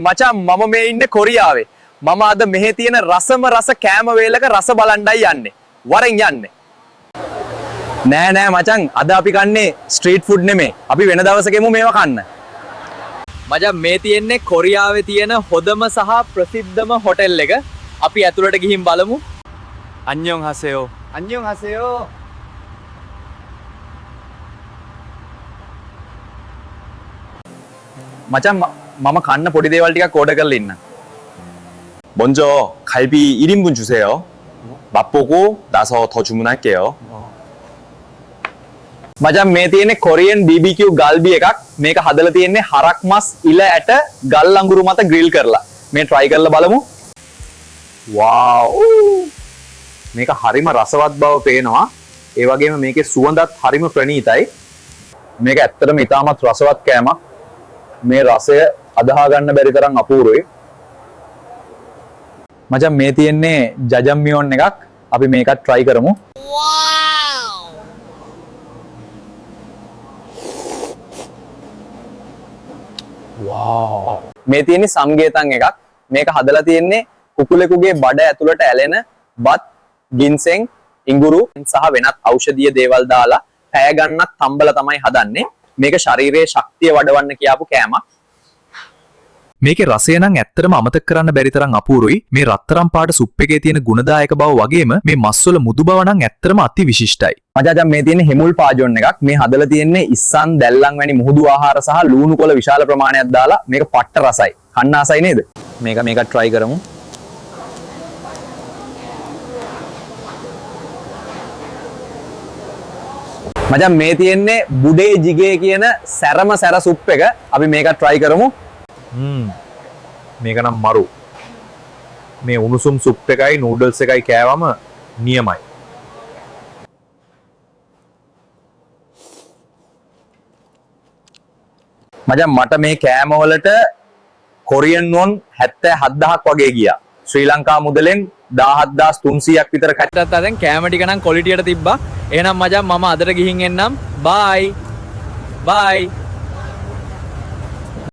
මචං මම මේ ඉන්නේ කොරියාවේ. මම අද මෙහි තියෙන රසම රස කෑම වේලක රස බලන්නයි යන්නේ. වරෙන් යන්නේ. නෑ මචං අද අපි කන්නේ ස්ට්‍රීට් ෆුඩ් නෙමෙයි. අපි වෙන දවසකෙමු මේව කන්න. මචං මේ තියෙන්නේ කොරියාවේ තියෙන හොඳම සහ ප්‍රසිද්ධම හොටෙල් එක. අපි ඇතුළට ගිහින් බලමු. 안녕 하세요. 안녕 하세요. මචං මම කන්න පොඩි දේවල් ටිකක් ඕඩර් කරලා ඉන්න. 먼저 갈비 1인분 주세요. 맛보고 나서 더 주문할게요. මචං මේ තියෙන්නේ කොරියන් BBQ ගල්බි එකක්. මේක හදලා තියෙන්නේ හරක් මස් ඉල ඇට ගල් අඟුරු මත ග්‍රිල් කරලා. මේ try කරලා බලමු. 와우. මේක හරිම රසවත් බව පේනවා. ඒ වගේම මේකේ සුවඳත් හරිම ප්‍රණීතයි. මේක ඇත්තටම ඉතාමත් රසවත් කෑමක්. මේ රසය අදහා ගන්න බැරි තරම් අපූර්වයි. මචං මේ තියෙන්නේ ජජම්මියොන් එකක්. අපි මේකත් try කරමු. මේ තියෙන්නේ සම්ගේතන් එකක්. මේක හදලා තියෙන්නේ කුකුලෙකුගේ බඩ ඇතුළට ඇලෙන බත්, ගින්සෙන්, ඉඟුරු සහ වෙනත් ඖෂධීය දේවල් දාලා පැය ගන්නක් තම්බලා තමයි හදන්නේ. මේක ශරීරයේ ශක්තිය වඩවන්න කියාපු කෑමක්. මේකේ රසය නම් ඇත්තටම අමතක කරන්න බැරි තරම් අපූරුයි. මේ රත්තරන් පාට සුප් එකේ තියෙන ගුණදායක බව වගේම මේ මස්වල මුදු බව නම් ඇත්තටම අති විශිෂ්ටයි. මචං මේ තියෙන්නේ හෙමුල් පාජොන් එකක්. මේ හදලා තියෙන්නේ ඉස්සන් දැල්ලන් වැනි මුහුදු ආහාර සහ ලූණු කොළ විශාල ප්‍රමාණයක් දාලා මේක පට්ට රසයි. කන්න ආසයි නේද? මේක try කරමු. මචං මේ තියෙන්නේ බුඩේ ජිගේ කියන සැරම සැර සුප් එක. අපි මේක try කරමු. මේක නම් මරු. මේ උණුසුම් සුප් එකයි නූඩල්ස් එකයි කෑවම නියමයි. මචං මට මේ කෑම වලට කොරියන් වොන් 77000ක් වගේ ගියා. ශ්‍රී ලංකා මුදලෙන් 17300ක් විතර කට්ටත් දැන් කෑම ටික නම් ක්වොලිටියට තිබ්බා. එහෙනම් මචං මම අදට ගිහින් එන්නම්. බයි.